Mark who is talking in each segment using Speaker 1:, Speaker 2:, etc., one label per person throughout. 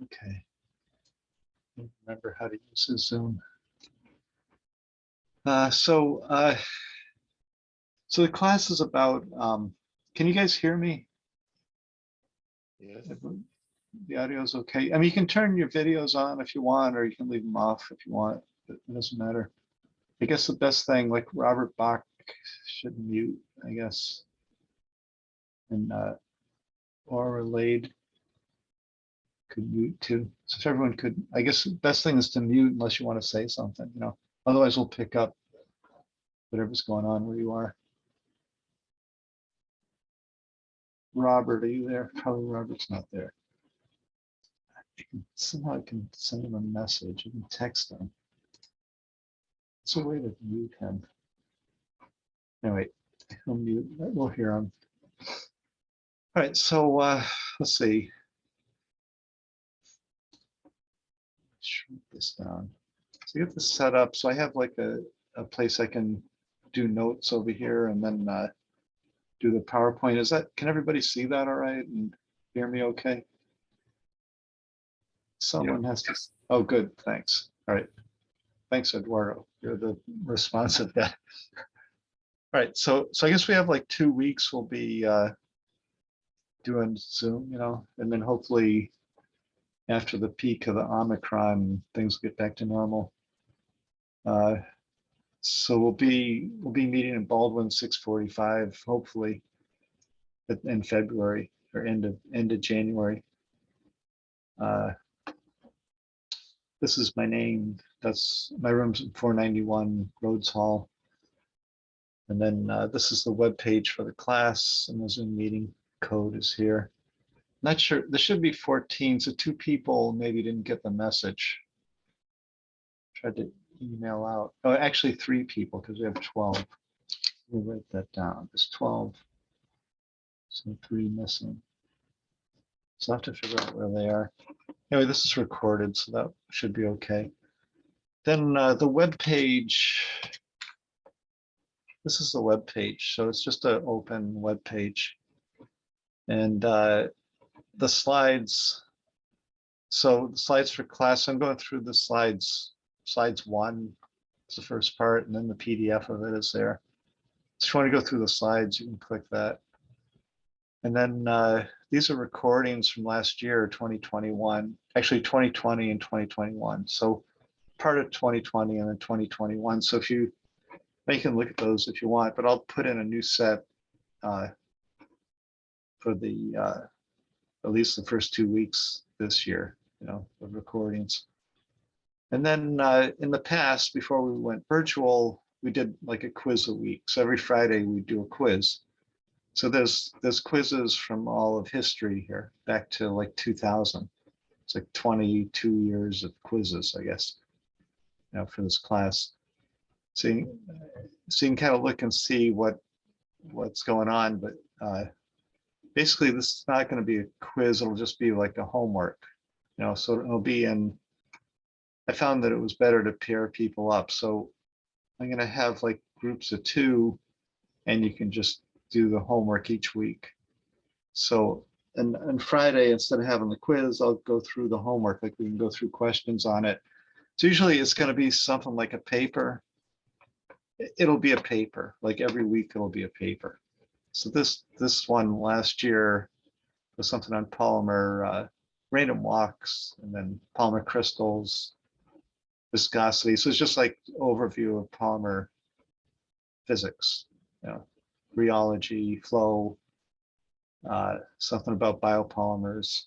Speaker 1: Okay. Remember how to use the Zoom. So the class is about, can you guys hear me?
Speaker 2: Yes.
Speaker 1: The audio is okay. I mean, you can turn your videos on if you want, or you can leave them off if you want. It doesn't matter. I guess the best thing, like Robert Bach should mute, I guess. And Laura Lade could mute too. So if everyone could, I guess the best thing is to mute unless you want to say something, you know. Otherwise, we'll pick up whatever's going on where you are. Robert, are you there? Probably Robert's not there. Somehow I can send him a message. I can text him. It's a way to mute him. Anyway, he'll mute. We'll hear him. All right, so let's see. Shrink this down. So get this set up. So I have like a place I can do notes over here and then do the PowerPoint. Is that, can everybody see that all right and hear me okay? Someone has to, oh, good, thanks. All right, thanks, Eduardo. You're the responsive guy. All right, so I guess we have like 2 weeks we'll be doing Zoom, you know, and then hopefully after the peak of the Omicron, things get back to normal. So we'll be meeting in Baldwin 6:45, hopefully in February or end of January. This is my name. That's my room's in 491 Rhodes Hall. And then this is the web page for the class, and the Zoom meeting code is here. Not sure, there should be 14, so 2 people maybe didn't get the message. Tried to email out. Oh, actually 3 people because we have 12. We'll write that down. There's 12. So 3 missing. So I have to figure out where they are. Anyway, this is recorded, so that should be okay. Then the web page. This is the web page, so it's just an open web page. And the slides. So the slides for class, I'm going through the slides. Slides 1 is the first part, and then the PDF of it is there. So if you want to go through the slides, you can click that. And then these are recordings from last year, 2021, actually 2020 and 2021. So part of 2020 and then 2021. So if you can look at those if you want, but I'll put in a new set for the at least the first 2 weeks this year, you know, of recordings. And then in the past, before we went virtual, we did like a quiz a week. So every Friday we do a quiz. So there's quizzes from all of history here, back to like 2000. It's like 22 years of quizzes, I guess, you know, for this class. So you can kind of look and see what's going on, but basically this is not going to be a quiz. It'll just be like a homework, you know, so it'll be in, I found that it was better to pair people up. So I'm going to have like groups of 2, and you can just do the homework each week. So, and Friday, instead of having the quiz, I'll go through the homework, like we can go through questions on it. So usually it's going to be something like a paper. It'll be a paper, like every week it'll be a paper. So this one last year was something on polymer, random walks, and then polymer crystals, viscosity. So it's just like overview of polymer physics, you know, rheology, flow, something about biopolymers.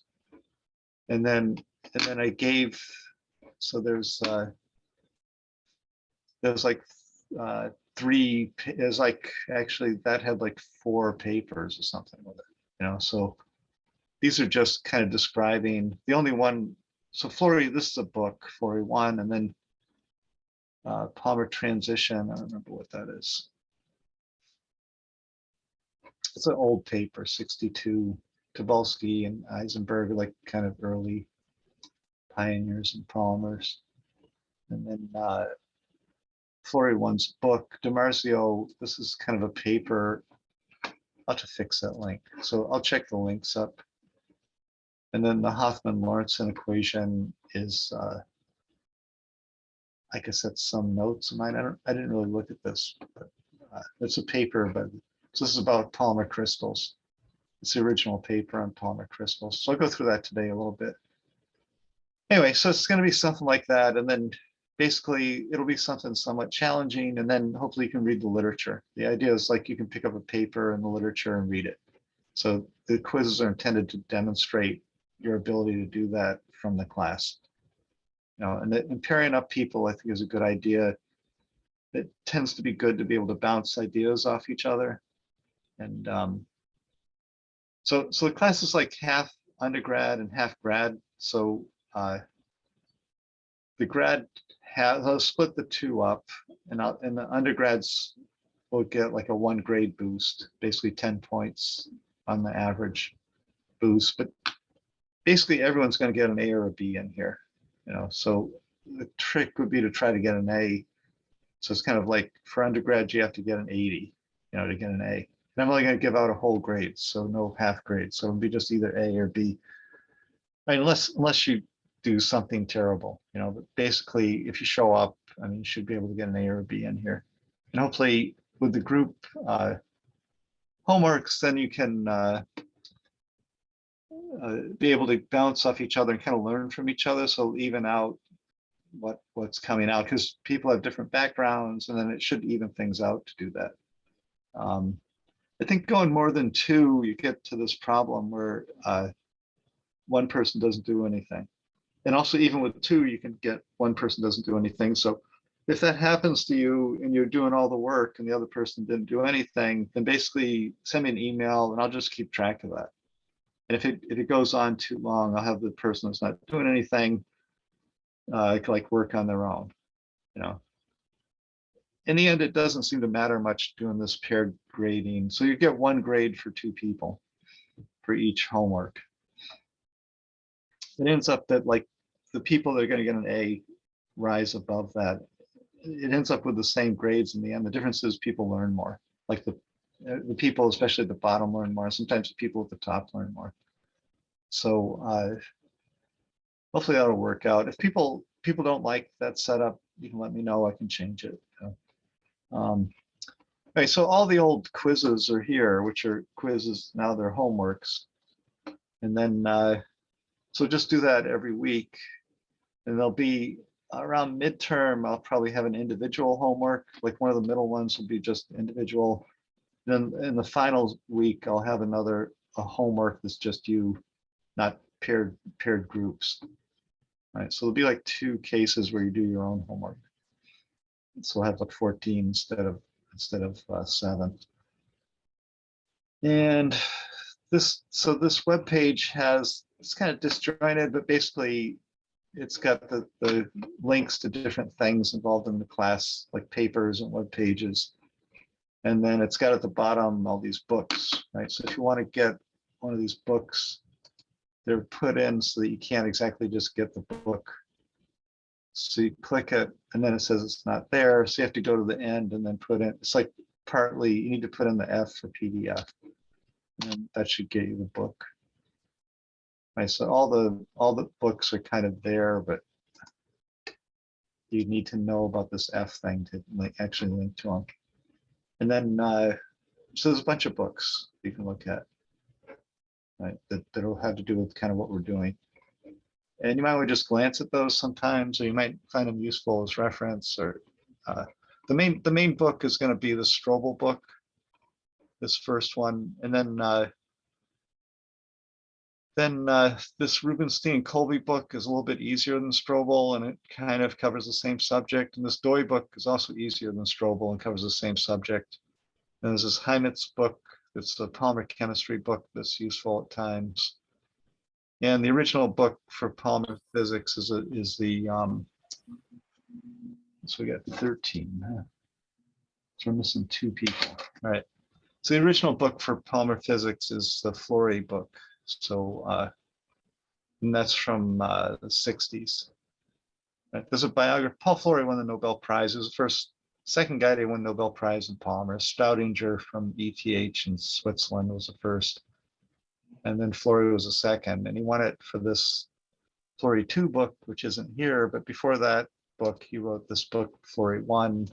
Speaker 1: And then I gave, so there's like 3, there's like, actually that had like 4 papers or something with it, you know, so these are just kind of describing the only one. So Flory, this is a book, Flory 1, and then polymer transition, I don't remember what that is. It's an old paper, 62, Tobolsky and Eisenberg, like kind of early pioneers in polymers. And then Flory 1's book, DiMarzio, this is kind of a paper. I'll have to fix that link. So I'll check the links up. And then the Hoffman-Lorentz equation is, I guess that's some notes of mine. I didn't really look at this, but it's a paper, but this is about polymer crystals. It's the original paper on polymer crystals. So I'll go through that today a little bit. Anyway, so it's going to be something like that. And then basically it'll be something somewhat challenging. And then hopefully you can read the literature. The idea is like you can pick up a paper in the literature and read it. So the quizzes are intended to demonstrate your ability to do that from the class. And pairing up people, I think, is a good idea. It tends to be good to be able to bounce ideas off each other. And so the class is like half undergrad and half grad. So the grad I'll split the two up, and the undergrads will get like a 1 grade boost, basically 10 points on the average boost. But basically everyone's going to get an A or a B in here. So the trick would be to try to get an A. So it's kind of like for undergrad, you have to get an 80, to get an A. And I'm only going to give out a whole grade, so no half grade. So it'll be just either A or B. I mean, unless you do something terrible, but basically if you show up, I mean, you should be able to get an A or a B in here. And hopefully with the group homeworks, then you can be able to bounce off each other and kind of learn from each other. So even out what's coming out, because people have different backgrounds, and then it should even things out to do that. I think going more than 2, you get to this problem where one person doesn't do anything. And also even with 2, you can get one person doesn't do anything. So if that happens to you and you're doing all the work and the other person didn't do anything, then basically send me an email and I'll just keep track of that. And if it goes on too long, I'll have the person that's not doing anything like work on their own. In the end, it doesn't seem to matter much doing this paired grading. So you get 1 grade for 2 people for each homework. It ends up that like the people that are going to get an A rise above that. It ends up with the same grades in the end. The difference is people learn more. Like the people, especially at the bottom, learn more. Sometimes the people at the top learn more. So hopefully that'll work out. If people don't like that setup, you can let me know. I can change it. Okay, so all the old quizzes are here, which are quizzes now. They're homeworks, and then so just do that every week, and they'll be around midterm. I'll probably have an individual homework. Like one of the middle ones will be just individual. Then in the final week, I'll have a homework that's just you, not paired groups. Right, so there'll be like 2 cases where you do your own homework. So we'll have like 14 instead of 7. And this web page it's kind of disjointed, but basically it's got the links to different things involved in the class, like papers and web pages. And then it's got at the bottom all these books, right? So if you want to get one of these books, they're put in so that you can't exactly just get the book. So you click it and then it says it's not there. So you have to go to the end and then put in, it's like partly you need to put in the F for PDF. And that should get you the book. Right, so all the books are kind of there, but you need to know about this F thing to actually link to them. And then so there's a bunch of books you can look at, right, that'll have to do with kind of what we're doing. And you might want to just glance at those sometimes, or you might find them useful as reference. Or the main book is going to be the Strobel book, this first one, and then this Rubenstein-Colby book is a little bit easier than Strobel, and it kind of covers the same subject. And this Doi book is also easier than Strobel and covers the same subject. And there's this Heimitz book. It's a polymer chemistry book that's useful at times. And the original book for polymer physics is the so we got 13. So we're missing 2 people. All right. So the original book for polymer physics is the Florey book. So and that's from the 60s. Right? There's a biography. Paul Florey won the Nobel Prize. He was the second guy to win Nobel Prize in polymer. Staudinger from ETH in Switzerland was the first. and then Flory was a second, and he won it for this Flory 2 book, which isn't here, but before that book, he wrote this book, Flory 1,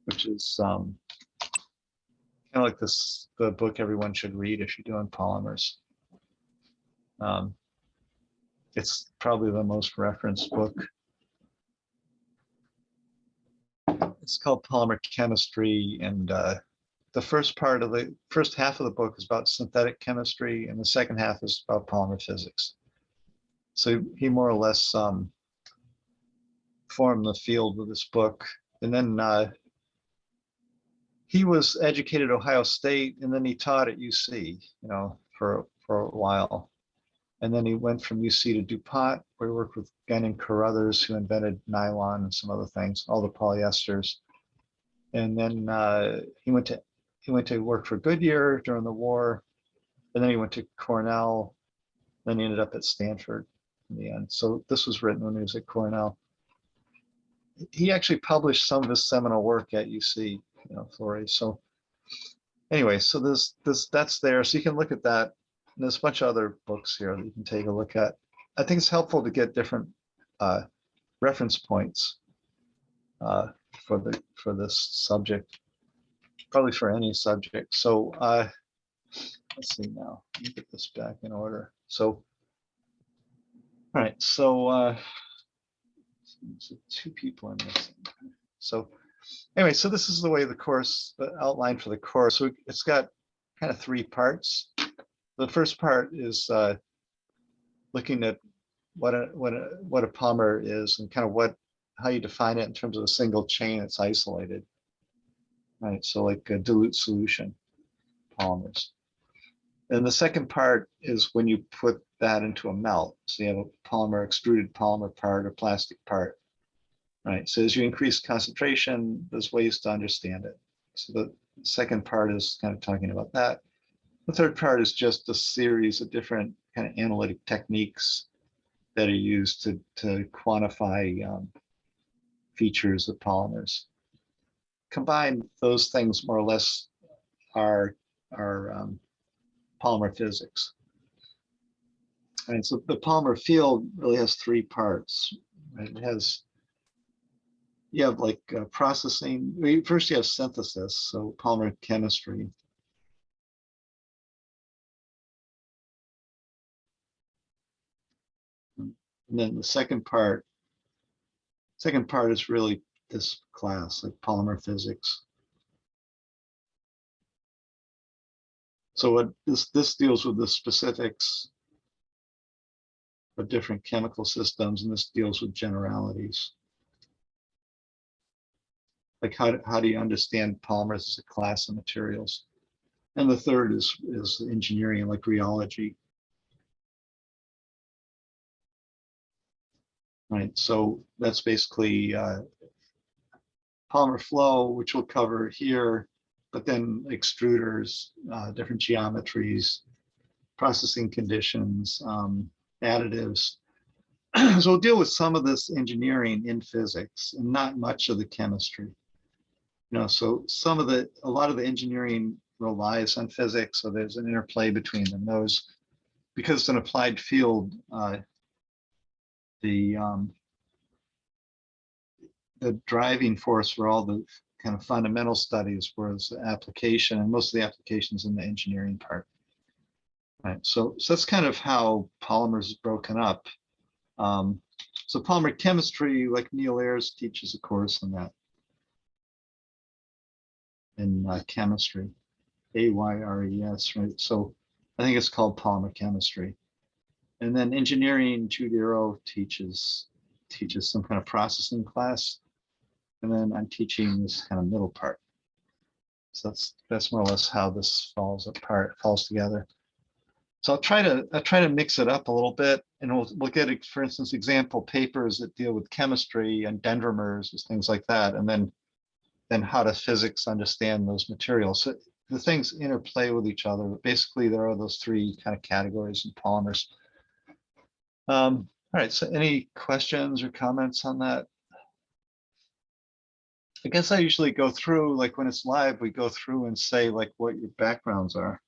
Speaker 1: which is kind of like the book everyone should read if you're doing polymers. It's probably the most referenced book. It's called Polymer Chemistry, and the first half of the book is about synthetic chemistry, and the second half is about polymer physics. So he more or less formed the field with this book. And then he was educated at Ohio State, and then he taught at UC, for a while. And then he went from UC to DuPont, where he worked with a guy named Carruthers, who invented nylon and some other things, all the polyesters. And then he went to work for Goodyear during the war, and then he went to Cornell. Then he ended up at Stanford in the end. So this was written when he was at Cornell. He actually published some of his seminal work at UC, Flory. So anyway, so that's there. So you can look at that. And there's a bunch of other books here that you can take a look at. I think it's helpful to get different reference points for this subject, probably for any subject. So let's see now. Let me get this back in order. So, all right. So two people in this. So anyway, so this is the way the course, the outline for the course. So it's got kind of 3 parts. The first part is looking at what a polymer is, and kind of how you define it in terms of a single chain that's isolated, right? So like a dilute solution polymers. And the second part is when you put that into a melt. So you have a polymer, extruded polymer part or plastic part, right? So as you increase concentration, there's ways to understand it. So the second part is kind of talking about that. The third part is just a series of different kind of analytic techniques that are used to quantify features of polymers. Combined, those things more or less are polymer physics. And so the polymer field really has 3 parts. Right? You have like processing. First you have synthesis, so polymer chemistry. And then the second part is really this class, like polymer physics. So what this deals with the specifics of different chemical systems, and this deals with generalities. Like how do you understand polymers as a class of materials? And the third is engineering, like rheology. Right, so that's basically polymer flow, which we'll cover here, but then extruders, different geometries, processing conditions, additives. So we'll deal with some of this engineering in physics and not much of the chemistry. So a lot of the engineering relies on physics, so there's an interplay between them. Those, because it's an applied field, the driving force for all the kind of fundamental studies was the application, and most of the applications in the engineering part. Right. So that's kind of how polymers is broken up. So polymer chemistry, like Neil Ayres teaches a course on that in chemistry, AYRES, right? So I think it's called polymer chemistry. And then engineering, Jude Arrow teaches some kind of processing class. And then I'm teaching this kind of middle part. So that's more or less how this falls together. So I'll try to mix it up a little bit, and we'll get, for instance, example papers that deal with chemistry and dendrimers and things like that, and then how does physics understand those materials. So the things interplay with each other, but basically there are those 3 kind of categories in polymers. All right, so any questions or comments on that? I guess I usually go through, like when it's live, we go through and say like what your backgrounds are.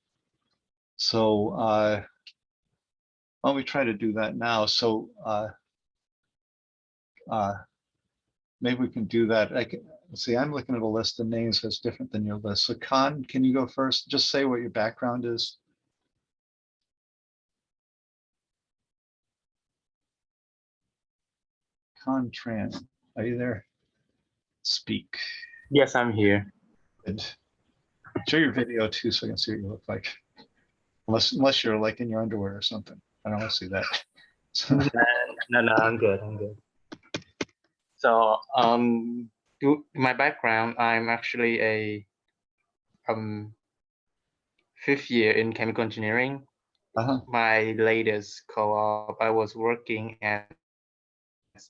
Speaker 1: So why don't we try to do that now? So uh, maybe we can do that. I can see. I'm looking at a list of names that's different than your list. So Khan, can you go first? Just say what your background is. Khan Tran, are you there? Speak.
Speaker 3: Yes, I'm here.
Speaker 1: Good. Show your video too, so I can see what you look like. Unless you're like in your underwear or something. I don't want to see that. So,
Speaker 3: No, I'm good. I'm good. So, my background, I'm actually a fifth year in chemical engineering. My latest co-op, I was working as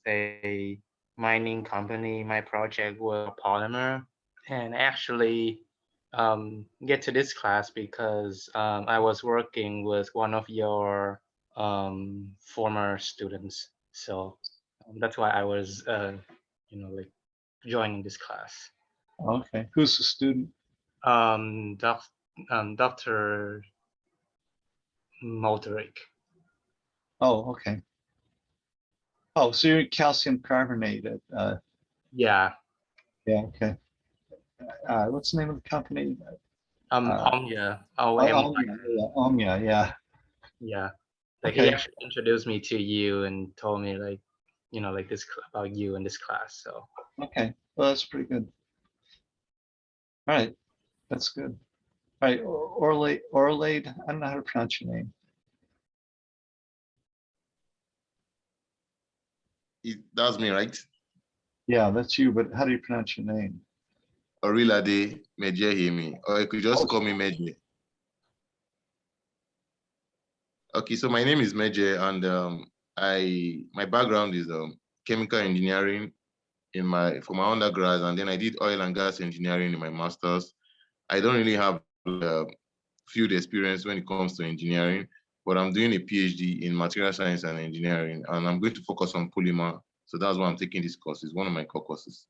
Speaker 3: a mining company. My project was Polymer, and actually get to this class because I was working with one of your former students. So that's why I was, like joining this class.
Speaker 1: okay, who's the student?
Speaker 3: Dr. Motoric.
Speaker 1: Oh, okay. Oh, so you're calcium carbonate at,
Speaker 3: Yeah.
Speaker 1: yeah, okay. What's the name of the company?
Speaker 3: Omnia.
Speaker 1: Omnia, yeah.
Speaker 3: Yeah. Like he
Speaker 1: Okay.
Speaker 3: actually introduced me to you and told me like, like this about you in this class. So
Speaker 1: Okay, well, that's pretty good. All right, that's good. All right, Orlade, I don't know how to pronounce your name.
Speaker 2: That's me, right?
Speaker 1: Yeah, that's you, but how do you pronounce your name?
Speaker 2: Orilade Mejehimi, or you could just call me Meje. Okay, so my name is Meje, and my background is chemical engineering for my undergrad, and then I did oil and gas engineering in my master's. I don't really have field experience when it comes to engineering, but I'm doing a PhD in material science and engineering, and I'm going to focus on polymer. So that's why I'm taking this course. It's one of my core courses.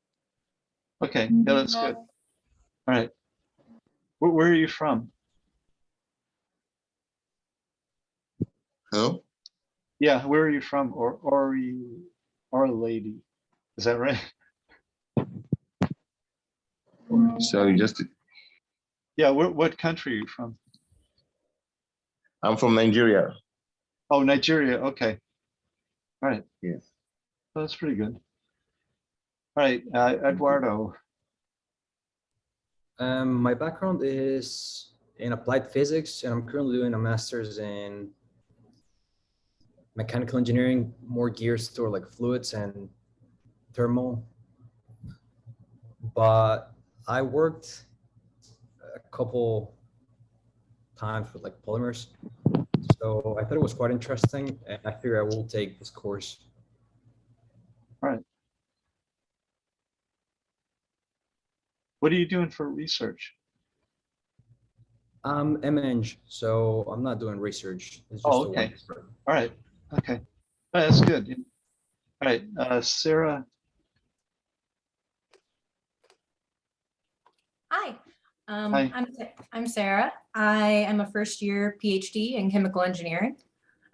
Speaker 1: Okay, yeah, that's good. All right. Where are you from?
Speaker 2: Hello?
Speaker 1: Yeah, where are you from? Or you or lady? Is that right?
Speaker 2: Sorry,
Speaker 1: Yeah, what country are you from?
Speaker 2: I'm from Nigeria.
Speaker 1: Oh, Nigeria. Okay. All right.
Speaker 2: Yes.
Speaker 1: Well, that's pretty good. All right, Eduardo.
Speaker 4: My background is in applied physics, and I'm currently doing a master's in mechanical engineering, more geared toward like fluids and thermal. But I worked a couple times with like polymers, so I thought it was quite interesting, and I figure I will take this course.
Speaker 1: All right. What are you doing for research?
Speaker 4: I'm MEng, so I'm not doing research. It's just
Speaker 1: Oh,
Speaker 4: a
Speaker 1: okay.
Speaker 4: one.
Speaker 1: All right. Okay. All right, that's good. All right, Sarah.
Speaker 5: Hi,
Speaker 1: Hi.
Speaker 5: I'm Sarah. I am a first year PhD in chemical engineering.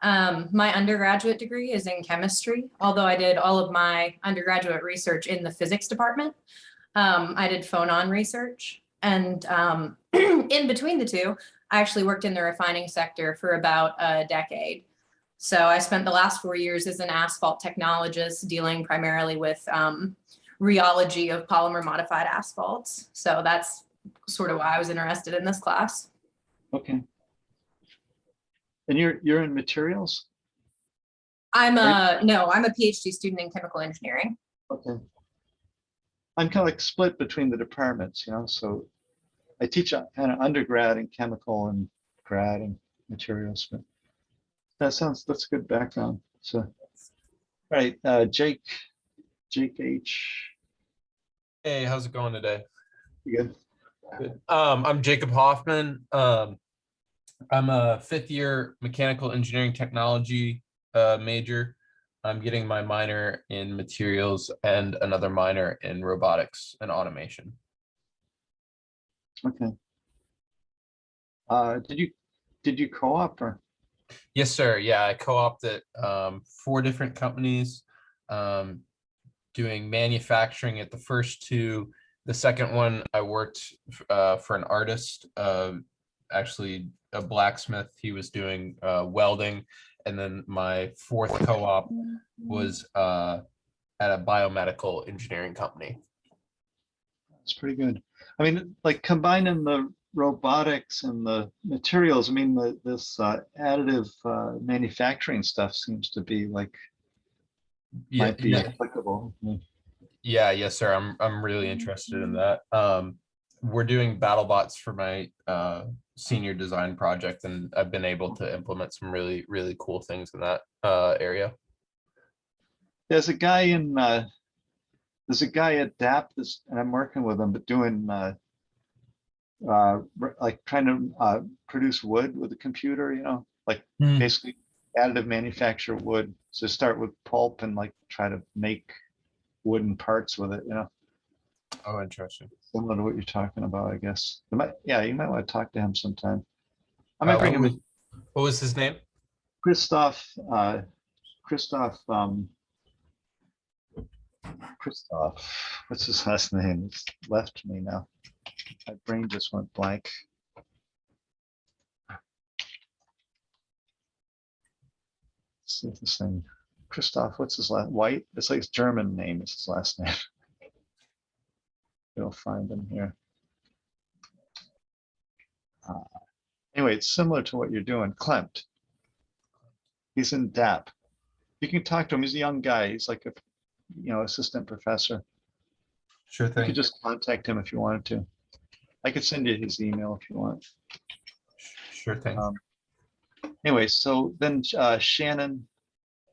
Speaker 5: My undergraduate degree is in chemistry, although I did all of my undergraduate research in the physics department. I did phonon research, and in between the two, I actually worked in the refining sector for about a decade. So I spent the last 4 years as an asphalt technologist dealing primarily with rheology of polymer modified asphalts. So that's sort of why I was interested in this class.
Speaker 1: Okay. And you're in materials?
Speaker 5: No, I'm a PhD student in chemical engineering.
Speaker 1: Okay. I'm kind of like split between the departments, so I teach kind of undergrad in chemical and grad in materials, but that's a good background. So, all right, Jake H.
Speaker 6: Hey, how's it going today?
Speaker 1: You good?
Speaker 6: Good. I'm Jacob Hoffman. I'm a fifth year mechanical engineering technology major. I'm getting my minor in materials and another minor in robotics and automation.
Speaker 1: Okay. did you co-op or?
Speaker 6: Yes, sir. Yeah, I co-opted 4 different companies doing manufacturing at the first 2. The second one, I worked for an artist, actually a blacksmith. He was doing welding. And then my 4th co-op was at a biomedical engineering company.
Speaker 1: That's pretty good. I mean, like combining the robotics and the materials, I mean, this additive manufacturing stuff seems to be like,
Speaker 6: Yeah,
Speaker 1: might be applicable.
Speaker 6: yeah, yes, sir. I'm really interested in that. We're doing BattleBots for my senior design project, and I've been able to implement some really, really cool things in that area.
Speaker 1: There's a guy at DAP, and I'm working with him, but doing like trying to produce wood with a computer, you know, like basically additive manufacture wood. So start with pulp and like try to make wooden parts with it, you know.
Speaker 6: Oh, interesting.
Speaker 1: Similar to what you're talking about, I guess. Yeah, you might want to talk to him sometime. I might bring him in.
Speaker 6: What was his name?
Speaker 1: Christoph, what's his last name? It's left me now. My brain just went blank. Let's see if this thing, Christoph, what's his last, White? It's like his German name is his last name. You'll find him here. Anyway, it's similar to what you're doing. Klimt. He's in DAP. You can talk to him. He's a young guy. He's like a, you know, assistant professor.
Speaker 6: Sure
Speaker 1: You
Speaker 6: thing.
Speaker 1: could just contact him if you wanted to. I could send you his email if you want.
Speaker 6: Sure thing.
Speaker 1: Anyway, so then Shannon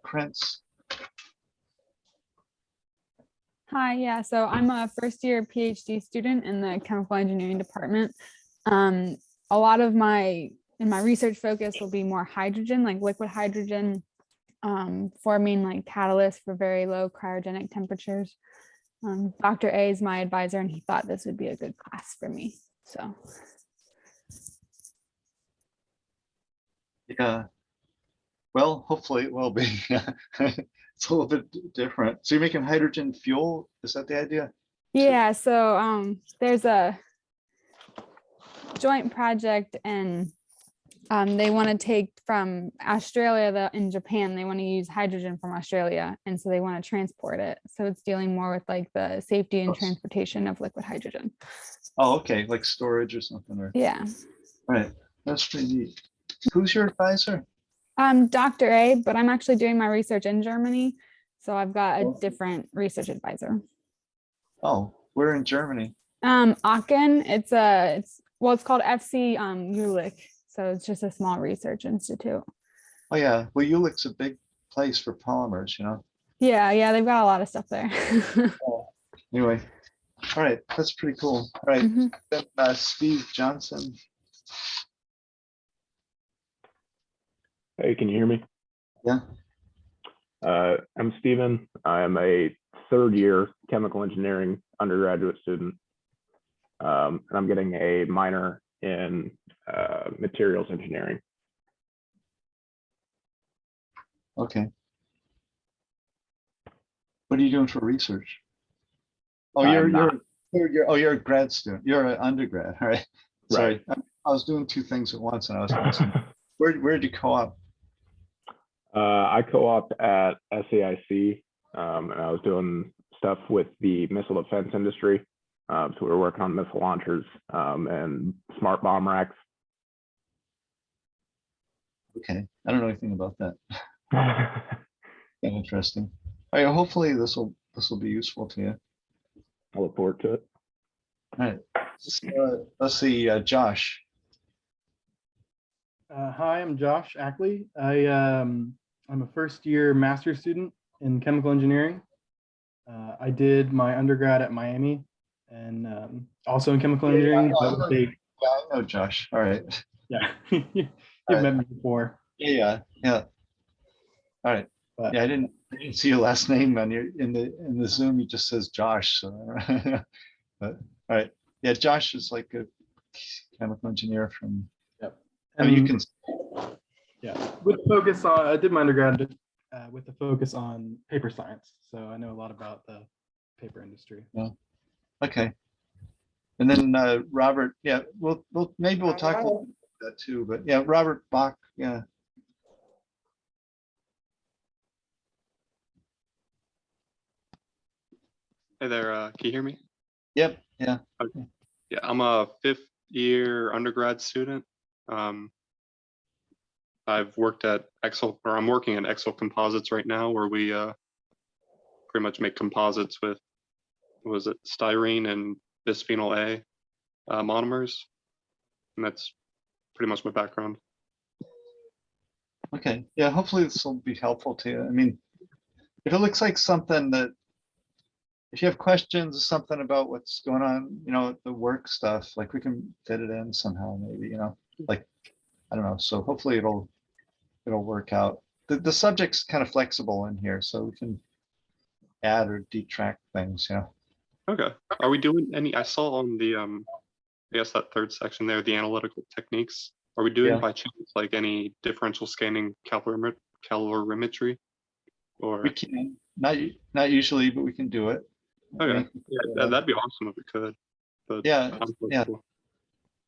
Speaker 1: Prince.
Speaker 7: Hi, yeah, so I'm a first year PhD student in the chemical engineering department. A lot of my research focus will be more hydrogen, like liquid hydrogen, forming like catalysts for very low cryogenic temperatures. Dr. A is my advisor, and he thought this would be a good class for me. So.
Speaker 1: Yeah. Well, hopefully it will be. It's a little bit different. So you're making hydrogen fuel? Is that the idea?
Speaker 7: Yeah, so there's a joint project, and they want to take from Australia and Japan, they want to use hydrogen from Australia, and so they want to transport it. So it's dealing more with like the safety and transportation of liquid hydrogen.
Speaker 1: Oh, okay, like storage or something. Or
Speaker 7: Yeah.
Speaker 1: All right, that's pretty neat. Who's your advisor?
Speaker 7: Dr. A, but I'm actually doing my research in Germany, so I've got a different research advisor.
Speaker 1: Oh, we're in Germany.
Speaker 7: Aachen. It's called FC Jülich. So it's just a small research institute.
Speaker 1: Oh yeah, well, Jülich's a big place for polymers, you know.
Speaker 7: Yeah, they've got a lot of stuff there.
Speaker 1: Anyway, all right, that's pretty cool. All right, then, Steve Johnson.
Speaker 8: Hey, can you hear me?
Speaker 1: Yeah.
Speaker 8: I'm Steven. I'm a 3rd year chemical engineering undergraduate student. And I'm getting a minor in materials engineering.
Speaker 1: Okay. What are you doing for research? Oh, you're a grad student. You're an undergrad. All right. Sorry,
Speaker 8: Right.
Speaker 1: I was doing 2 things at once, and I was missing. Where did you co-op?
Speaker 8: I co-opted at SAIC, and I was doing stuff with the missile defense industry. So we were working on missile launchers and smart bomb racks.
Speaker 1: Okay, I don't know anything about that. Interesting. All right, hopefully this will be useful to you.
Speaker 8: I look forward to it.
Speaker 1: All right, let's see, Josh.
Speaker 9: Hi, I'm Josh Ackley. I'm a 1st year master's student in chemical engineering. I did my undergrad at Miami, and also in chemical engineering.
Speaker 1: Yeah, I know Josh. All right.
Speaker 9: Yeah, you've met me before.
Speaker 1: Yeah. All right.
Speaker 9: But,
Speaker 1: yeah, I didn't see your last name on your in the Zoom. It just says Josh. So, but all right. Yeah, Josh is like a chemical engineer from.
Speaker 9: Yep.
Speaker 1: I mean, you can.
Speaker 9: Yeah, with focus on, I did my undergrad with the focus on paper science, so I know a lot about the paper industry.
Speaker 1: Yeah. Okay. And then Robert, yeah, maybe we'll talk a little bit about that too. But yeah, Robert Bach, yeah.
Speaker 10: Hey there, can you hear me?
Speaker 1: Yep. Yeah.
Speaker 10: Okay. Yeah, I'm a 5th-year undergrad student. I've worked at Excel, or I'm working at Excel Composites right now, where we pretty much make composites with, what was it, styrene and bisphenol A monomers, and that's pretty much my background.
Speaker 1: Okay. Yeah. Hopefully this will be helpful to you. I mean, if it looks like something that, if you have questions or something about what's going on, the work stuff, like we can fit it in somehow, maybe, like, I don't know. So hopefully it'll work out. The subject's kind of flexible in here, so we can add or detract things,
Speaker 10: Okay. Are we doing any, I saw on the, I guess that 3rd section there, the analytical techniques. Are we doing
Speaker 1: Yeah.
Speaker 10: by chance like any differential scanning calorimetry? Or
Speaker 1: We can, not usually, but we can do it.
Speaker 10: okay, yeah, that'd be awesome if we could. But
Speaker 1: Yeah,
Speaker 10: I'm
Speaker 1: yeah.
Speaker 10: flexible.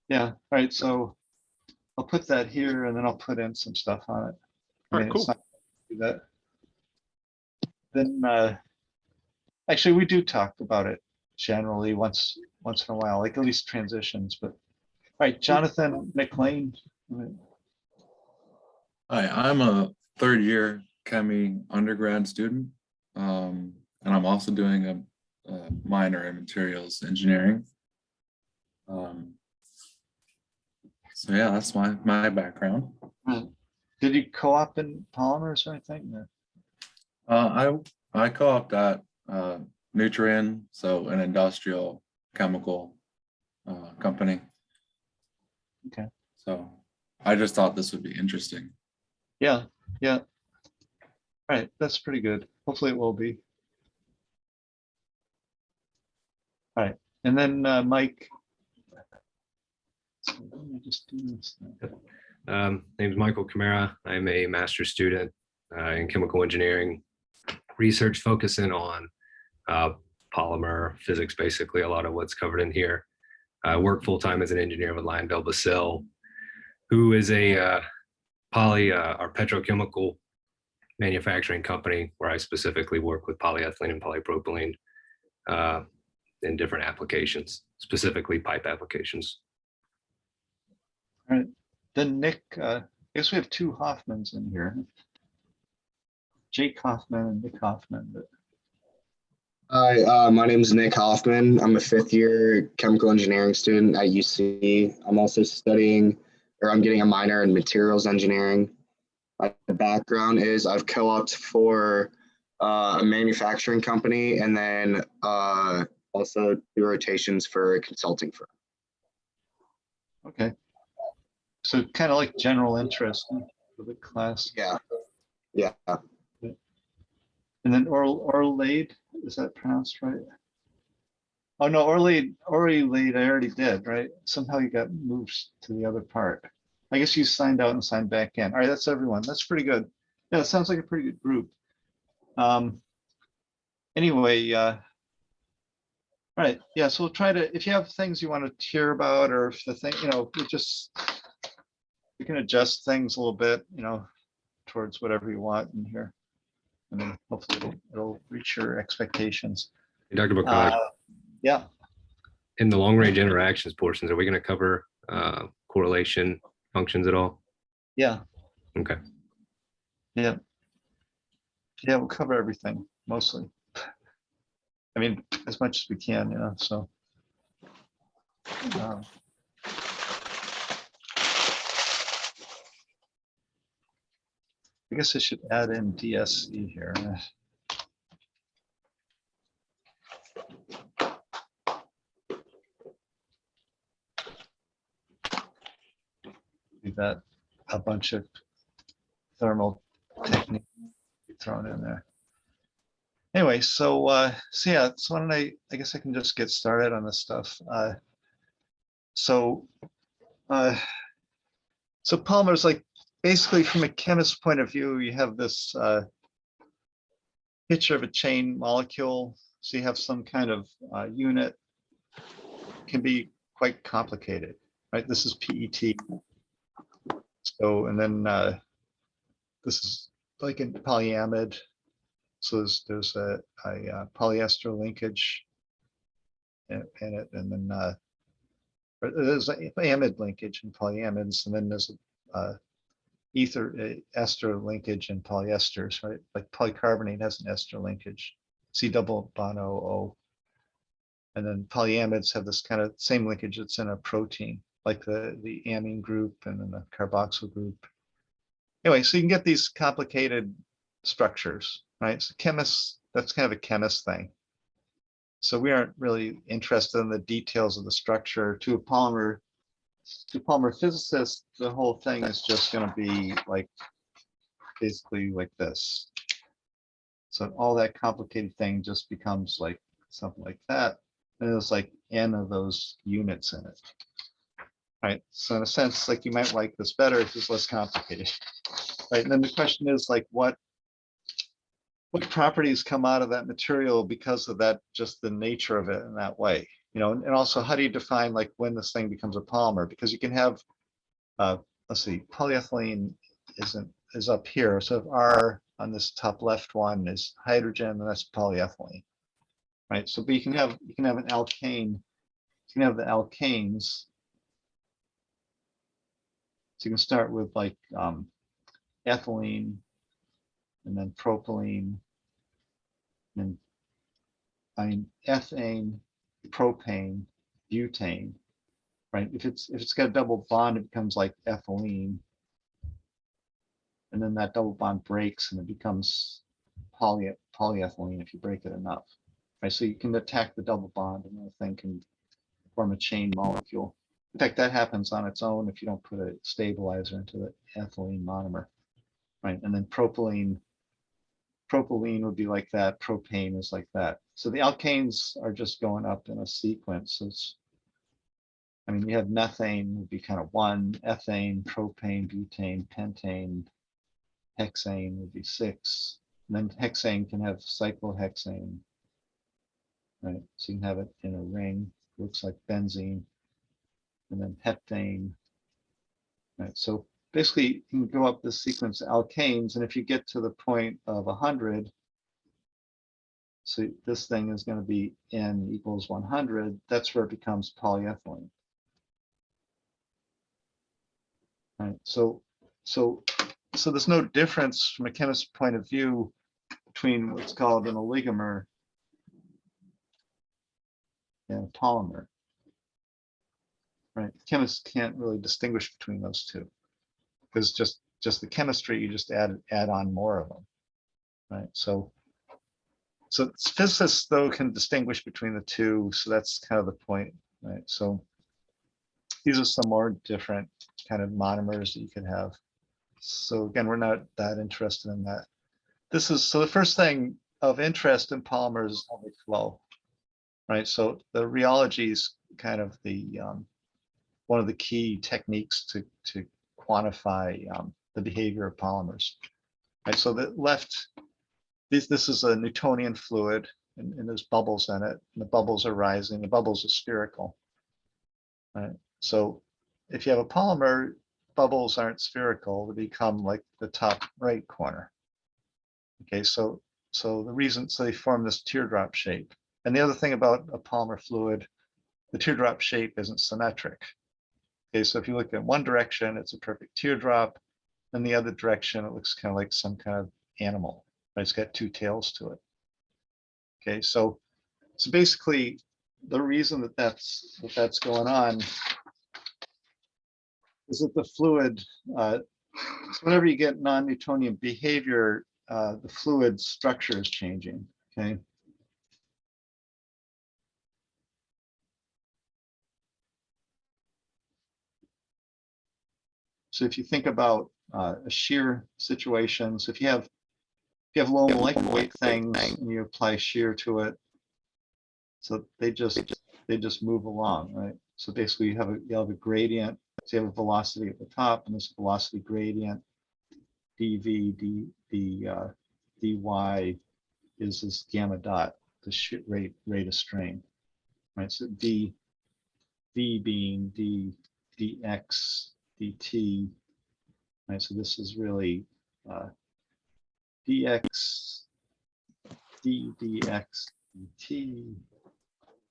Speaker 1: Yeah. All right. So I'll put that here and then I'll put in some stuff on it.
Speaker 10: All right, cool.
Speaker 1: It's not do that. Then actually we do talk about it generally once in a while, like at least transitions. But all right, Jonathan McLean.
Speaker 11: Hi, I'm a 3rd-year chemie undergrad student, and I'm also doing a minor in materials engineering. So yeah, that's my background.
Speaker 1: Did you co-op in polymers or anything?
Speaker 11: I co-opted at Nutrien, so an industrial chemical company.
Speaker 1: Okay.
Speaker 11: So I just thought this would be interesting.
Speaker 1: Yeah. All right, that's pretty good. Hopefully it will be. All right, and then Mike. So let me just do this thing.
Speaker 12: Name's Michael Camara. I'm a master's student in chemical engineering, research focusing on polymer physics, basically a lot of what's covered in here. I work full-time as an engineer with LyondellBasell, who is a our petrochemical manufacturing company where I specifically work with polyethylene and polypropylene in different applications, specifically pipe applications.
Speaker 1: All right, then Nick, I guess we have 2 Hoffmans in here. Jake Hoffman and Nick Hoffman. But...
Speaker 13: Hi, my name is Nick Hoffman. I'm a 5th-year chemical engineering student at UC. I'm also studying, or I'm getting a minor in materials engineering. My background is I've co-opted for a manufacturing company and then also do rotations for a consulting firm.
Speaker 1: Okay. So kind of like general interest for the class.
Speaker 13: Yeah. Yeah.
Speaker 1: And then Orlaid, is that pronounced right? Oh no, Orlaid, I already did, right? Somehow you got moved to the other part. I guess you signed out and signed back in. All right, that's everyone. That's pretty good. Yeah, it sounds like a pretty good group. Anyway, all right, yeah, so we'll try to, if you have things you want to hear about, or if the thing, we can adjust things a little bit, towards whatever you want in here. And then hopefully it'll reach your expectations.
Speaker 12: Hey, Dr. McCullough,
Speaker 1: yeah.
Speaker 12: In the long range interactions portions, are we going to cover correlation functions at all?
Speaker 1: Yeah.
Speaker 12: Okay.
Speaker 1: Yeah. Yeah, we'll cover everything mostly. I mean, as much as we can, so. I guess I should add in DSE here. We've got a bunch of thermal techniques thrown in there. Anyway, so yeah, so why don't I guess I can just get started on this stuff. So So polymers, like basically from a chemist's point of view, you have this picture of a chain molecule. So you have some kind of unit, can be quite complicated, right? This is PET. So, and then this is like in polyamide. So there's a polyester linkage in it, and then there's an amide linkage in polyamides, and then there's a ester linkage in polyesters, right? Like polycarbonate has an ester linkage, C double bond O. And then polyamides have this kind of same linkage that's in a protein, like the amine group and then the carboxyl group. Anyway, so you can get these complicated structures, right? So chemists, that's kind of a chemist thing. So we aren't really interested in the details of the structure. To a polymer physicist, the whole thing is just going to be like basically like this. So all that complicated thing just becomes like something like that. And there's like n of those units in it. Right. So in a sense, like you might like this better if it's less complicated. Right. And then the question is like what properties come out of that material because of that, just the nature of it in that way. You know, and also how do you define like when this thing becomes a polymer? Because you can have let's see, polyethylene is up here. So if R on this top left one is hydrogen, then that's polyethylene. Right. So but you can have an alkane, you can have the alkanes. So you can start with like ethylene and then propylene and ethane, propane, butane, right? If it's got a double bond, it becomes like ethylene. And then that double bond breaks and it becomes polyethylene if you break it enough. Right. So you can attack the double bond and the thing can form a chain molecule. In fact, that happens on its own if you don't put a stabilizer into the ethylene monomer, right? And then propylene would be like that. Propane is like that. So the alkanes are just going up in a sequence. I mean, you have methane would be kind of 1, ethane, propane, butane, pentane, hexane would be 6. And then hexane can have cyclohexane, right? So you can have it in a ring, looks like benzene. And then heptane, right? So basically you can go up this sequence of alkanes, and if you get to the point of 100, so this thing is going to be N equals 100, that's where it becomes polyethylene. Right, so there's no difference from a chemist's point of view between what's called an oligomer and a polymer. Right, chemists can't really distinguish between those two because just the chemistry, you just add on more of them, right? So physicists though can distinguish between the two, so that's kind of the point, right? So these are some more different kind of monomers that you can have. So again, we're not that interested in that. So the first thing of interest in polymers is how they flow, right? So the rheology is kind of the one of the key techniques to quantify the behavior of polymers. Right, so the left, this is a Newtonian fluid, and there's bubbles in it, and the bubbles are rising, the bubbles are spherical. Right, so if you have a polymer, bubbles aren't spherical, they become like the top right corner. Okay, so the reason, so they form this teardrop shape. And the other thing about a polymer fluid, the teardrop shape isn't symmetric. Okay, so if you look at one direction, it's a perfect teardrop, and the other direction, it looks kind of like some kind of animal, right? It's got 2 tails to it. Okay, so basically, the reason that that's going on is that the fluid, so whenever you get non-Newtonian behavior, the fluid structure is changing. Okay. So if you think about a shear situation, so if you have low molecular weight things and you apply shear to it, so they just move along, right? So basically you have a gradient. So you have a velocity at the top and this velocity gradient, dv, dy is this gamma dot, the rate of strain, right? So v being dx, dt, right? So this is really dx, dx, dt,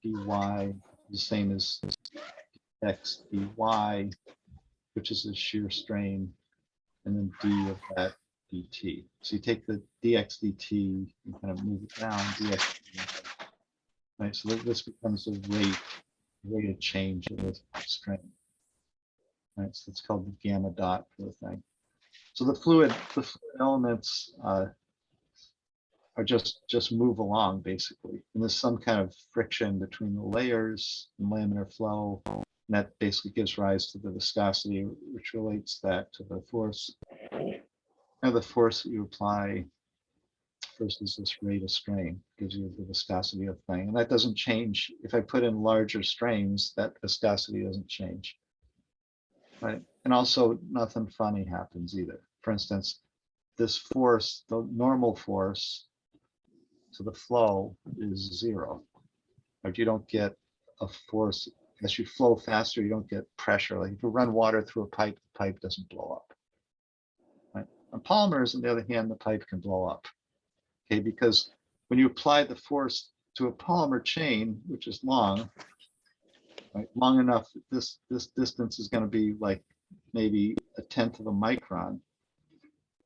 Speaker 1: dy, the same as x dy, which is the shear strain, and then d of that dt. So you take the dx dt and kind of move it down, dx, right? So this becomes the rate of change of the strain, right? So it's called the gamma dot for the thing. So the fluid elements are just move along basically, and there's some kind of friction between the layers and laminar flow. And that basically gives rise to the viscosity, which relates that to the force. And the force that you apply versus this rate of strain gives you the viscosity of the thing. And that doesn't change. If I put in larger strains, that viscosity doesn't change. Right. And also nothing funny happens either. For instance, this force, the normal force to the flow is 0. But you don't get a force. As you flow faster, you don't get pressure. Like if you run water through a pipe, the pipe doesn't blow up. Right? On polymers, on the other hand, the pipe can blow up. Okay, because when you apply the force to a polymer chain, which is long, right, long enough, this distance is going to be like maybe 1/10 of a micron,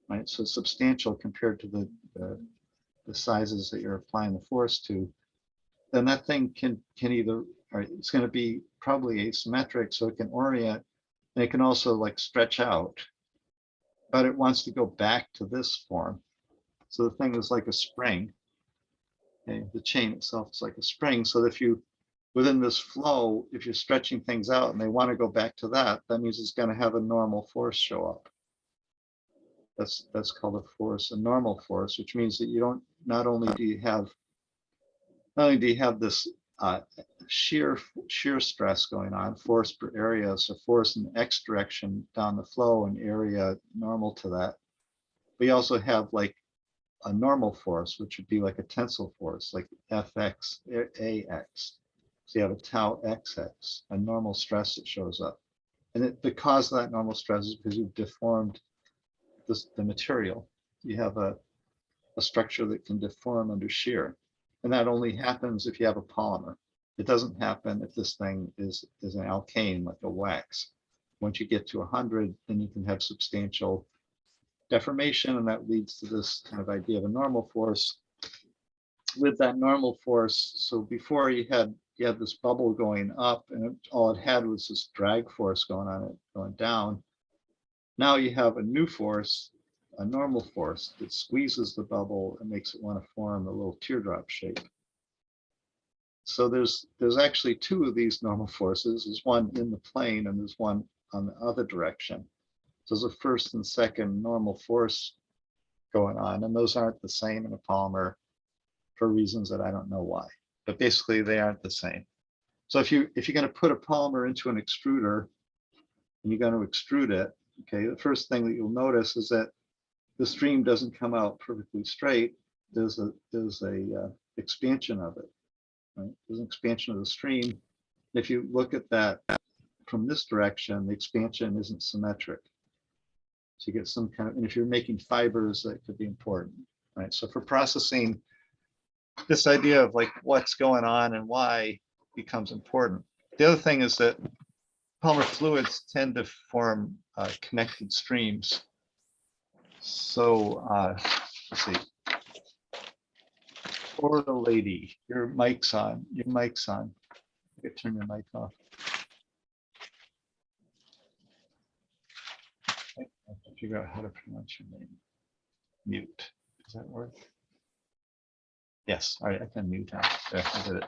Speaker 1: right? So substantial compared to the sizes that you're applying the force to. Then that thing can either, right, it's going to be probably asymmetric, so it can orient, and it can also like stretch out, but it wants to go back to this form. So the thing is like a spring. Okay, the chain itself is like a spring. So if you, within this flow, if you're stretching things out and they want to go back to that, that means it's going to have a normal force show up. That's called a force, a normal force, which means that you don't, not only do you have this shear stress going on, force per area, so force in the x direction down the flow and area normal to that. But you also have like a normal force, which would be like a tensile force, like Fx, Ax. So you have a tau XX, a normal stress that shows up. And the cause of that normal stress is because you've deformed the material. You have a structure that can deform under shear. And that only happens if you have a polymer. It doesn't happen if this thing is an alkane, like a wax. Once you get to 100, then you can have substantial deformation, and that leads to this kind of idea of a normal force. With that normal force, so before you had this bubble going up, and all it had was this drag force going on it, going down. Now you have a new force, a normal force that squeezes the bubble and makes it want to form a little teardrop shape. So there's actually 2 of these normal forces. There's one in the plane and there's one on the other direction. So there's a first and second normal force going on, and those aren't the same in a polymer for reasons that I don't know why, but basically they aren't the same. So if you're going to put a polymer into an extruder and you're going to extrude it, okay, the first thing that you'll notice is that the stream doesn't come out perfectly straight. There's a expansion of it, right? There's an expansion of the stream. If you look at that from this direction, the expansion isn't symmetric. So you get some kind of, and if you're making fibers, that could be important, right? So for processing, this idea of like what's going on and why becomes important. The other thing is that polymer fluids tend to form connected streams. So let's see. Or the lady, your mic's on. Your mic's on. You can turn your mic off. I have to figure out how to pronounce your name. Mute. Does that work? Yes. All right. I can mute now. There, I did it.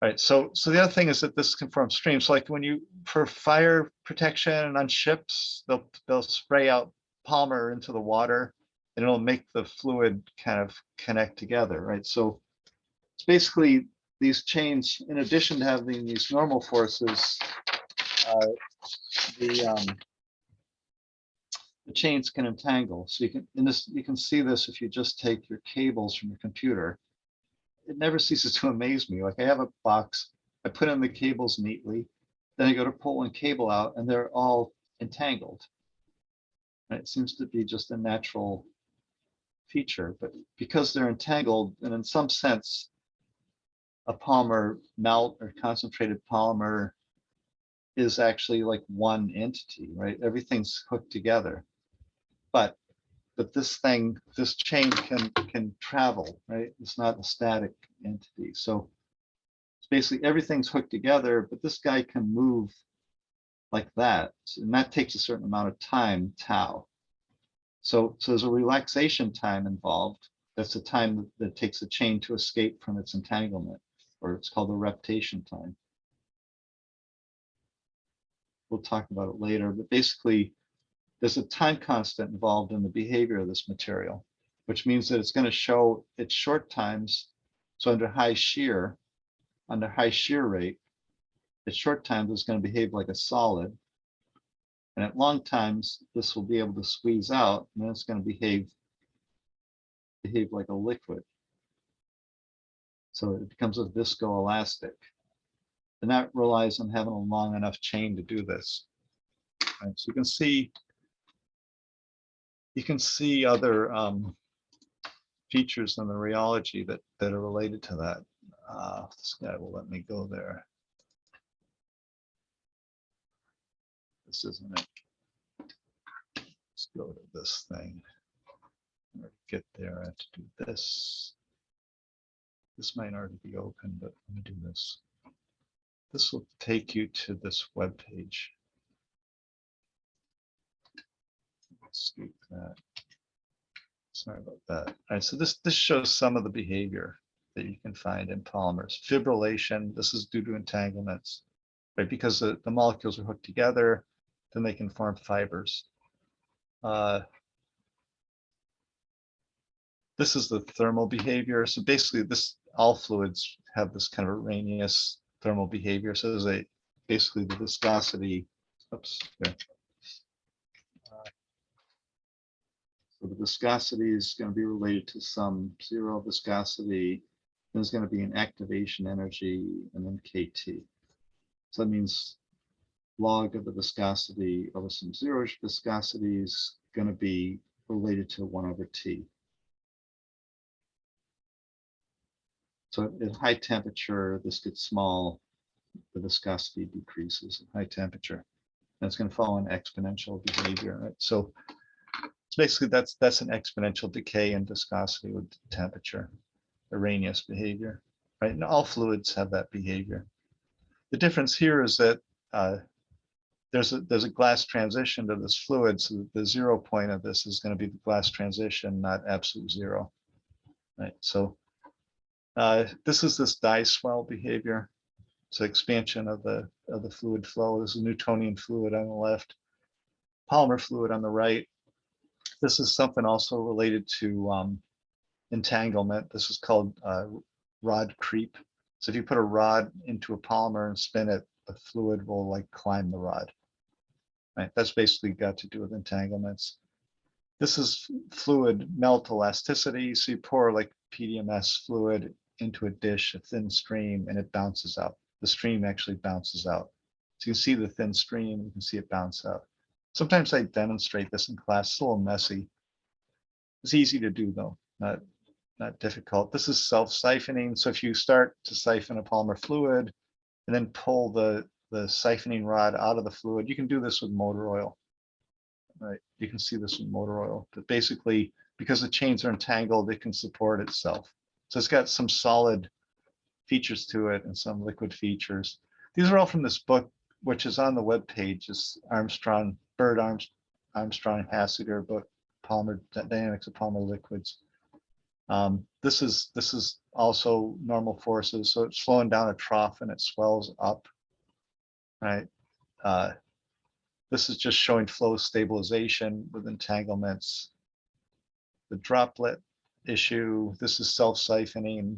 Speaker 1: All right. So the other thing is that this can form streams. So like when you, for fire protection and on ships, they'll spray out polymer into the water, and it'll make the fluid kind of connect together, right? So it's basically these chains, in addition to having these normal forces, the chains can entangle. So you can see this if you just take your cables from your computer. It never ceases to amaze me. Like I have a box, I put in the cables neatly, then I go to pull one cable out and they're all entangled. And it seems to be just a natural feature, but because they're entangled, and in some sense, a polymer melt or concentrated polymer is actually like one entity, right? Everything's hooked together. But this chain can travel, right? It's not a static entity. So it's basically everything's hooked together, but this guy can move like that. And that takes a certain amount of time, tau. So there's a relaxation time involved. That's the time that it takes a chain to escape from its entanglement, or it's called the reptation time. We'll talk about it later, but basically there's a time constant involved in the behavior of this material, which means that it's going to show its short times. So under high shear rate, at short times it's going to behave like a solid. And at long times, this will be able to squeeze out, and then it's going to behave like a liquid. So it becomes a viscoelastic. And that relies on having a long enough chain to do this. Right? So you can see other features in the rheology that are related to that. This guy will let me go there. This isn't it. Let's go to this thing. Get there, I have to do this. This might already be open, but let me do this. This will take you to this web page. Escape that. Sorry about that. All right, so this shows some of the behavior that you can find in polymers. Fibrillation, this is due to entanglements, right? Because the molecules are hooked together, then they can form fibers. This is the thermal behavior. So basically all fluids have this kind of Arrhenius thermal behavior. So there's basically the viscosity, oops, here. So the viscosity is going to be related to some zero viscosity. There's going to be an activation energy and then KT. So that means log of the viscosity over some zero viscosity is going to be related to 1/T. So at high temperature, this gets small, the viscosity decreases at high temperature. And it's going to follow an exponential behavior, right? So basically that's an exponential decay in viscosity with temperature, Arrhenius behavior, right? And all fluids have that behavior. The difference here is that there's a glass transition to this fluid, so the 0 point of this is going to be the glass transition, not absolute zero, right? So this is this dye swell behavior. So expansion of the fluid flow. This is Newtonian fluid on the left, polymer fluid on the right. This is something also related to entanglement. This is called rod creep. So if you put a rod into a polymer and spin it, the fluid will like climb the rod. Right? That's basically got to do with entanglements. This is fluid melt elasticity. So you pour like PDMS fluid into a dish, a thin stream, and it bounces out. The stream actually bounces out. So you can see the thin stream, you can see it bounce out. Sometimes I demonstrate this in class. It's a little messy. It's easy to do though, not difficult. This is self-siphoning. So if you start to siphon a polymer fluid and then pull the siphoning rod out of the fluid, you can do this with motor oil. Right, you can see this with motor oil, but basically because the chains are entangled, it can support itself. So it's got some solid features to it and some liquid features. These are all from this book, which is on the web page. It's Armstrong Hassiger book, Polymer Dynamics of Polymer Liquids. This is also normal forces. So it's flowing down a trough and it swells up, right? This is just showing flow stabilization with entanglements. The droplet issue, this is self-siphoning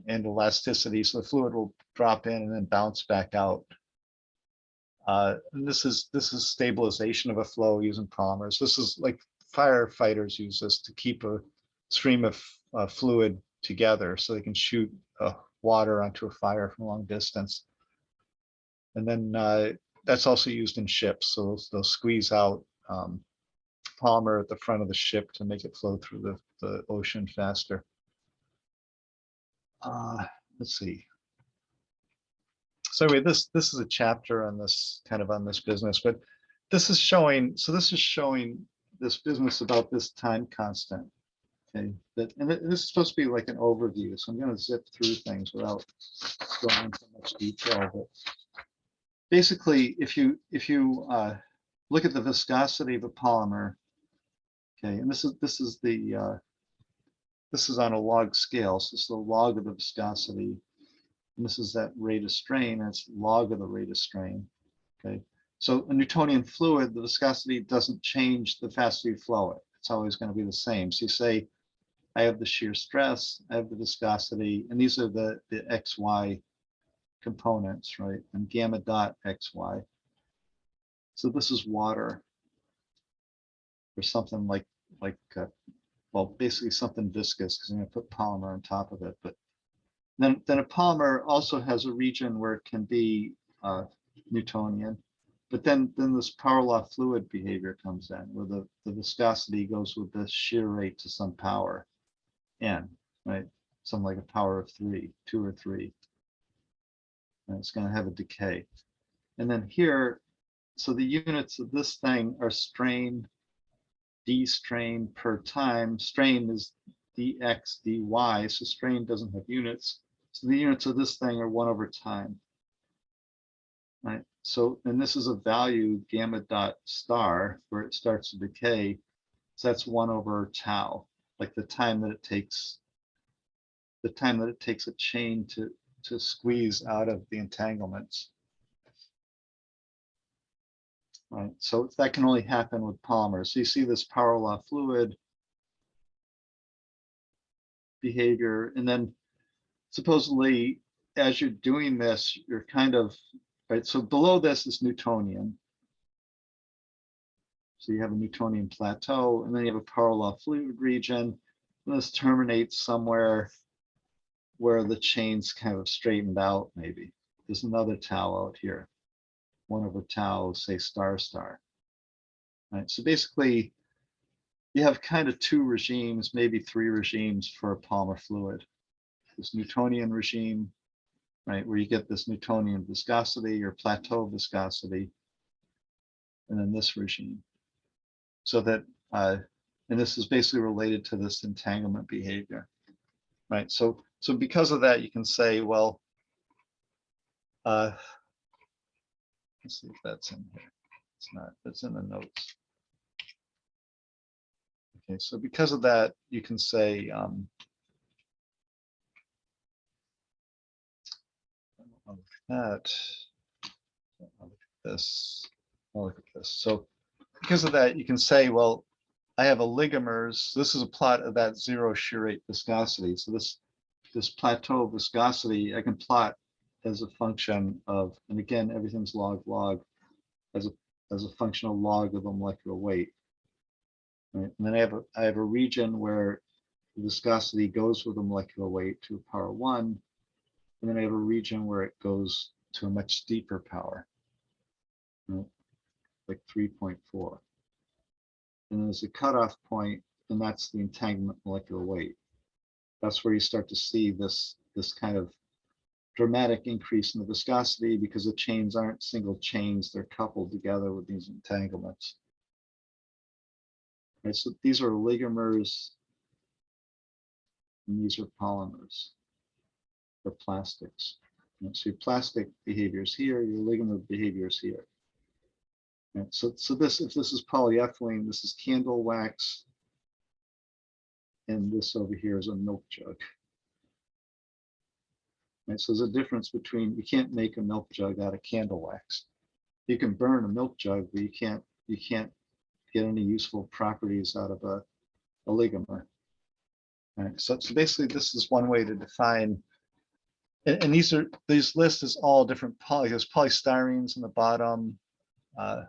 Speaker 1: and elasticity. So the fluid will drop in and then bounce back out. And this is stabilization of a flow using polymers. This is like firefighters use this to keep a stream of fluid together so they can shoot water onto a fire from a long distance. And then that's also used in ships. So they'll squeeze out polymer at the front of the ship to make it flow through the ocean faster. Let's see. So anyway, this is a chapter on this on this business, but this is showing. So this is showing this business about this time constant. Okay, and this is supposed to be like an overview. So I'm going to zip through things without going into much detail. But basically, if you look at the viscosity of a polymer, okay, and this is on a log scale. So this is the log of the viscosity. And this is that rate of strain, and it's log of the rate of strain. Okay, so a Newtonian fluid, the viscosity doesn't change the fastest you flow it. It's always going to be the same. So you say, I have the shear stress, I have the viscosity, and these are the XY components, right? And gamma dot XY. So this is water, or something like well, basically something viscous, because I'm going to put polymer on top of it. But then a polymer also has a region where it can be Newtonian, but then this power law fluid behavior comes in, where the viscosity goes with the shear rate to some power, n, right? Something like a power of 3, 2 or 3. And it's going to have a decay. And then here, so the units of this thing are strain, d strain per time. Strain is dx dy, so strain doesn't have units. So the units of this thing are 1 over time, right? So, and this is a value gamma dot star where it starts to decay. So that's 1 over tau, like the time that it takes a chain to squeeze out of the entanglements. Right, so that can only happen with polymers. So you see this power law fluid behavior, and then supposedly as you're doing this, you're right. So below this is Newtonian. So you have a Newtonian plateau, and then you have a power law fluid region. And this terminates somewhere where the chain's kind of straightened out, maybe. There's another tau out here. 1 over tau, say star star. Right. So basically, you have kind of 2 regimes, maybe 3 regimes for a polymer fluid. This Newtonian regime, right, where you get this Newtonian viscosity or plateau viscosity, and then this regime. So that, and this is basically related to this entanglement behavior, right? So because of that, you can say, well, let's see if that's in here. It's not, it's in the notes. Okay, so because of that, you can say, that, I'll look at this, I'll look at this. So because of that, you can say, well, I have oligomers. This is a plot of that 0 shear rate viscosity. So this plateau viscosity, I can plot as a function of, and again, everything's log, as a functional log of the molecular weight. Right? And then I have a region where the viscosity goes with the molecular weight to a power 1. And then I have a region where it goes to a much steeper power, right? Like 3.4. And there's a cutoff point, and that's the entanglement molecular weight. That's where you start to see this kind of dramatic increase in the viscosity, because the chains aren't single chains, they're coupled together with these entanglements. Right, so these are oligomers, and these are polymers, or plastics. So your plastic behavior is here, your oligomer behavior is here. Right, so this, if this is polyethylene, this is candle wax, and this over here is a milk jug. Right, so there's a difference between, you can't make a milk jug out of candle wax. You can burn a milk jug, but you can't get any useful properties out of a oligomer. Right, so basically, this is one way to define And these lists is all different there's polystyrenes in the bottom. I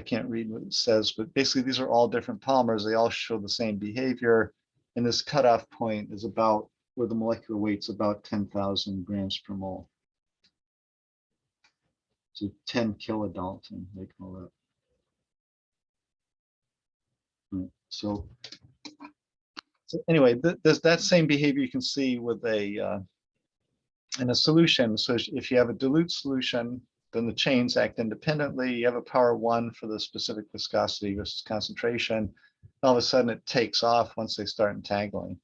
Speaker 1: can't read what it says, but basically these are all different polymers. They all show the same behavior. And this cutoff point is about where the molecular weight's about 10,000 grams per mole. So 10 kilodalton, they call it. So anyway, there's that same behavior you can see with in a solution. So if you have a dilute solution, then the chains act independently. You have a power 1 for the specific viscosity versus concentration. All of a sudden it takes off once they start entangling.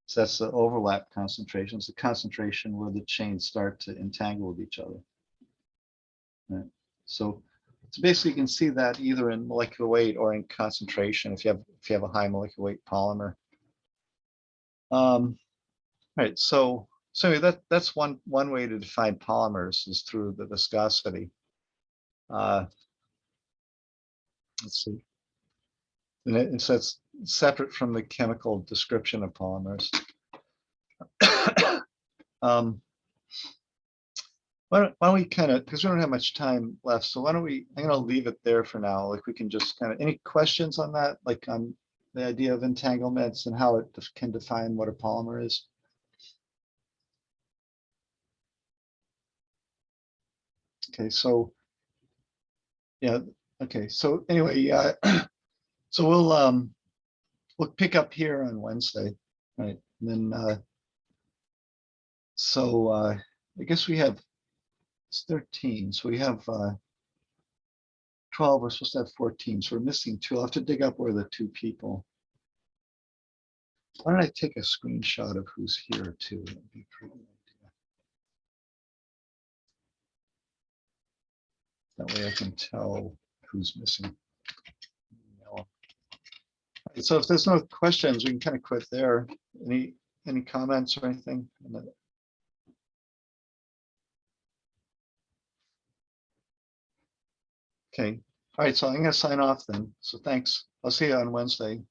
Speaker 1: So that's the overlap concentration. It's the concentration where the chains start to entangle with each other. Right. So basically you can see that either in molecular weight or in concentration if you have a high molecular weight polymer. Right. So that's one way to define polymers is through the viscosity. Let's see. And so it's separate from the chemical description of polymers. Why don't we kind of, because we don't have much time left, so why don't we, I'm going to leave it there for now. Like we can just kind of, any questions on that, like on the idea of entanglements and how it can define what a polymer is? Okay, so yeah, okay, so anyway, so we'll pick up here on Wednesday, right? And then I guess we have, it's 13, so we have 12, we're supposed to have 14, so we're missing 2. I'll have to dig up where the 2 people. Why don't I take a screenshot of who's here too? That'd be a pretty idea. That way I can tell who's missing. So if there's no questions, we can kind of quit there. Any comments or anything? Okay. All right. So I'm going to sign off then. So thanks. I'll see you on Wednesday.